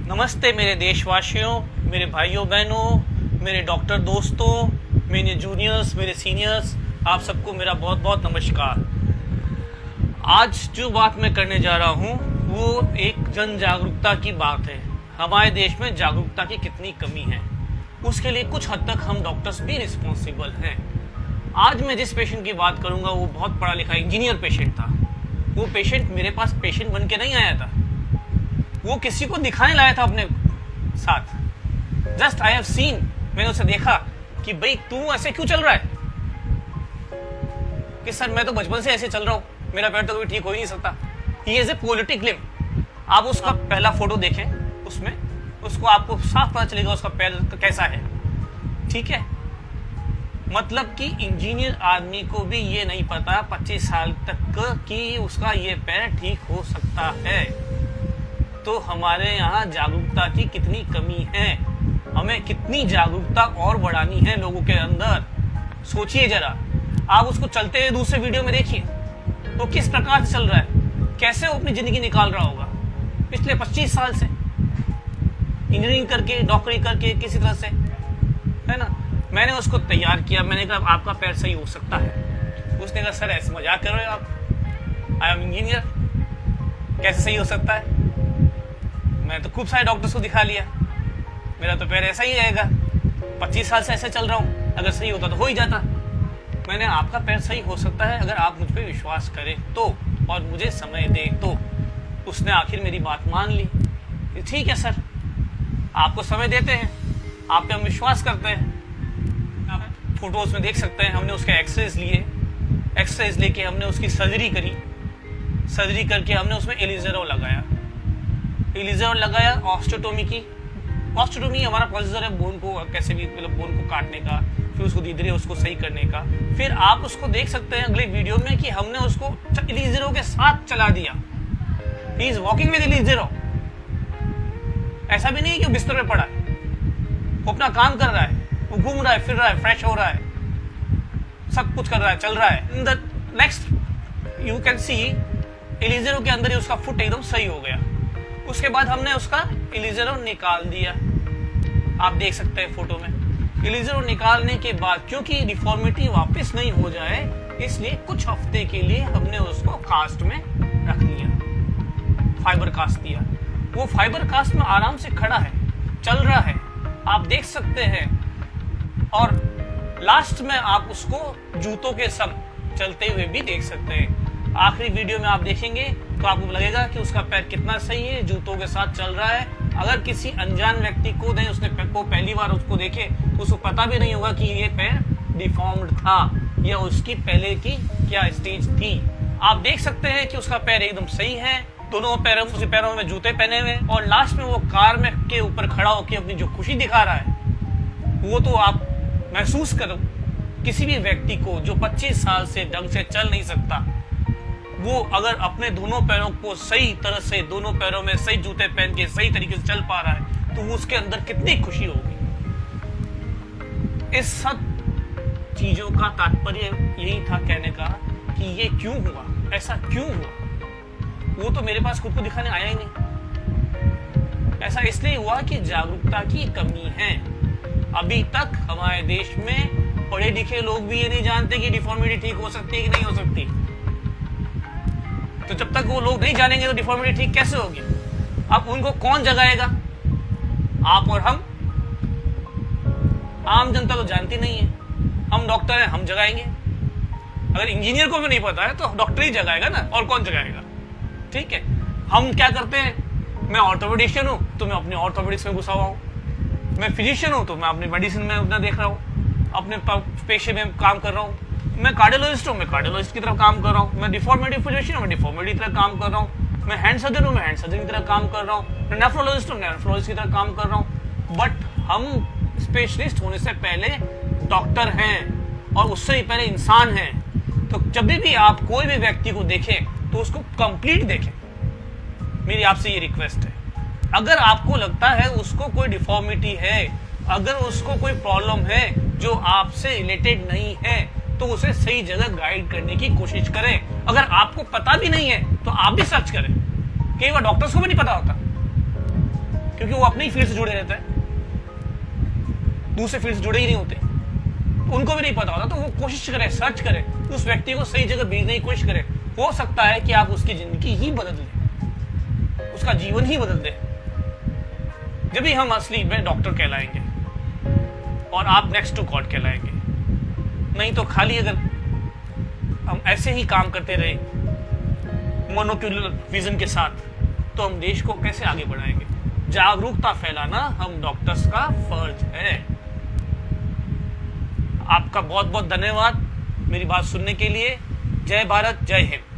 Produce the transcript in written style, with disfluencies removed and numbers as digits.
नमस्ते मेरे देशवासियों, मेरे भाइयों बहनों, मेरे डॉक्टर दोस्तों, मेरे जूनियर्स, मेरे सीनियर्स, आप सबको मेरा बहुत बहुत नमस्कार। आज जो बात मैं करने जा रहा हूँ वो एक जन जागरूकता की बात है। हमारे देश में जागरूकता की कितनी कमी है, उसके लिए कुछ हद तक हम डॉक्टर्स भी रिस्पॉन्सिबल हैं। आज मैं जिस पेशेंट की बात करूँगा वो बहुत पढ़ा लिखा इंजीनियर पेशेंट था। वो पेशेंट मेरे पास पेशेंट बन के नहीं आया था, वो किसी को दिखाने लाया था अपने साथ। जस्ट आई हैव सीन, मैंने उसे देखा कि भाई तू ऐसे क्यों चल रहा है, कि सर मैं तो बचपन से ऐसे चल रहा हूँ, मेरा पैर तो कभी ठीक हो ही नहीं सकता। He is a politic limb. आप उसका पहला फोटो देखें, उसमें उसको आपको साफ पता चलेगा उसका पैर कैसा है। ठीक है, मतलब कि इंजीनियर आदमी को भी ये नहीं पता 25 साल तक कि उसका ये पैर ठीक हो सकता है। तो हमारे यहाँ जागरूकता की कितनी कमी है, हमें कितनी जागरूकता और बढ़ानी है लोगों के अंदर। सोचिए जरा, आप उसको चलते हुए दूसरे वीडियो में देखिए वो किस प्रकार से चल रहा है, कैसे वो अपनी जिंदगी निकाल रहा होगा पिछले 25 साल से, इंजीनियरिंग करके, डॉक्टरी करके, किसी तरह से, है ना। मैंने उसको तैयार किया, मैंने कहा आपका पैर सही हो सकता है। उसने कहा सर ऐसे मजाक कर रहे हो आप, आई एम इंजीनियर, कैसे सही हो सकता है। मैं तो खूब सारे डॉक्टर्स को दिखा लिया, मेरा तो पैर ऐसा ही रहेगा, 25 साल से ऐसे चल रहा हूँ, अगर सही होता तो हो ही जाता। मैंने आपका पैर सही हो सकता है अगर आप मुझ पर विश्वास करें तो, और मुझे समय दें तो। उसने आखिर मेरी बात मान ली। ठीक है सर, आपको समय देते हैं, आप पे हम विश्वास करते हैं। आप फोटोज में देख सकते हैं, हमने उसके एक्सरेज लिए, एक्सरेज लेके हमने उसकी सर्जरी करी, सर्जरी करके हमने उसमें एलिजरो लगाया, एलिजर लगाया। ऑस्टियोटोमी की, ऑस्टियोटोमी हमारा प्रोसीजर है बोन को कैसे भी, मतलब बोन को काटने का, फिर उसको धीरे धीरे उसको सही करने का। फिर आप उसको देख सकते हैं अगले वीडियो में कि हमने उसको एलिजरो के साथ चला दिया। ही इज वॉकिंग विद एलिजरो। ऐसा भी नहीं कि वो बिस्तर में पड़ा है, वो अपना काम कर रहा है, वो घूम रहा है, फिर रहा है, फ्रेश हो रहा है, सब कुछ कर रहा है, चल रहा है। In the next you can see एलिजरो के अंदर ही उसका फुट एकदम सही हो गया। उसके बाद हमने उसका एलिजरो निकाल दिया, आप देख सकते हैं फोटो में। एलिजरो निकालने के बाद क्योंकि डिफॉर्मिटी वापस नहीं हो जाए, इसलिए कुछ हफ्ते के लिए हमने उसको कास्ट में रख दिया, फाइबर कास्ट दिया। वो फाइबर कास्ट में आराम से खड़ा है, चल रहा है, आप देख सकते हैं। और लास्ट में आप उसको जूतों के संग चलते हुए भी देख सकते हैं। आखिरी वीडियो में आप देखेंगे तो आपको लगेगा कि उसका पैर कितना सही है, जूतों के साथ चल रहा है। अगर किसी अनजान व्यक्ति को नहीं, उसने को पहली बार उसको देखे तो उसको पता भी नहीं होगा कि ये पैर डिफॉर्म्ड था या उसकी पहले की क्या स्टेज थी। आप देख सकते हैं कि उसका पैर एकदम सही है, दोनों पैरों, उसके पैरों में जूते पहने हुए, और लास्ट में वो कार में के ऊपर खड़ा होकर अपनी जो खुशी दिखा रहा है, वो तो आप महसूस करो। किसी भी व्यक्ति को जो 25 साल से ढंग से चल नहीं सकता, वो अगर अपने दोनों पैरों को सही तरह से, दोनों पैरों में सही जूते पहन के सही तरीके से चल पा रहा है, तो उसके अंदर कितनी खुशी होगी। इस सब चीजों का तात्पर्य यही था कहने का कि ये क्यों हुआ, ऐसा क्यों हुआ। वो तो मेरे पास खुद को दिखाने आया ही नहीं। ऐसा इसलिए हुआ कि जागरूकता की कमी है। अभी तक हमारे देश में पढ़े लिखे लोग भी ये नहीं जानते कि डिफॉर्मिटी ठीक हो सकती है कि नहीं हो सकती। तो जब तक वो लोग नहीं जानेंगे तो डिफॉर्मिटी ठीक कैसे होगी। अब उनको कौन जगाएगा, आप और हम। आम जनता तो जानती नहीं है, हम डॉक्टर हैं, हम जगाएंगे। अगर इंजीनियर को भी नहीं पता है तो डॉक्टर ही जगाएगा ना, और कौन जगाएगा। ठीक है, हम क्या करते हैं, मैं ऑर्थोपेडिशियन हूं तो मैं अपने ऑर्थोपेडिक्स में घुसा हुआ हूं, मैं फिजिशियन हूं तो मैं अपनी मेडिसिन में अपना देख रहा हूं, अपने पेशे में काम कर रहा हूं। मैं कार्डियोलॉजिस्ट हूँ, मैं कार्डियोलॉजिस्ट की तरफ काम कर रहा हूँ। मैं डिफॉर्मिटी फिजिशियन हूँ, मैं डिफॉर्मिटी की तरफ काम कर रहा हूँ। मैं हैंड सर्जन हूँ, मैं हैंड सर्जन की तरफ काम कर रहा हूँ। मैं नेफ्रोलॉजिस्ट हूँ, नेफ्रोलॉजिस्ट की तरफ काम कर रहा हूँ। बट हम स्पेशलिस्ट होने से पहले डॉक्टर हैं, और उससे ही पहले इंसान हैं। तो जब भी आप कोई भी व्यक्ति को देखें तो उसको कंप्लीट देखें। मेरी आपसे ये रिक्वेस्ट है। अगर आपको लगता है उसको कोई डिफॉर्मिटी है, अगर उसको कोई प्रॉब्लम है जो आपसे रिलेटेड नहीं है, तो उसे सही जगह गाइड करने की कोशिश करें। अगर आपको पता भी नहीं है तो आप भी सर्च करें। कई बार डॉक्टर्स को भी नहीं पता होता, क्योंकि वो अपने ही फील्ड से जुड़े रहते हैं, दूसरे फील्ड से जुड़े ही नहीं होते, तो उनको भी नहीं पता होता। तो वो कोशिश करे, सर्च करे, उस व्यक्ति को सही जगह भेजने की कोशिश करे। हो सकता है कि आप उसकी जिंदगी ही बदल दें, उसका जीवन ही बदल दें। जब भी हम असली में डॉक्टर कहलाएंगे और आप नेक्स्ट टू गॉड कहलाएंगे। नहीं तो खाली अगर हम ऐसे ही काम करते रहे मोनोक्यूलर विजन के साथ, तो हम देश को कैसे आगे बढ़ाएंगे? जागरूकता फैलाना हम डॉक्टर्स का फर्ज है। आपका बहुत बहुत धन्यवाद मेरी बात सुनने के लिए। जय भारत, जय हिंद।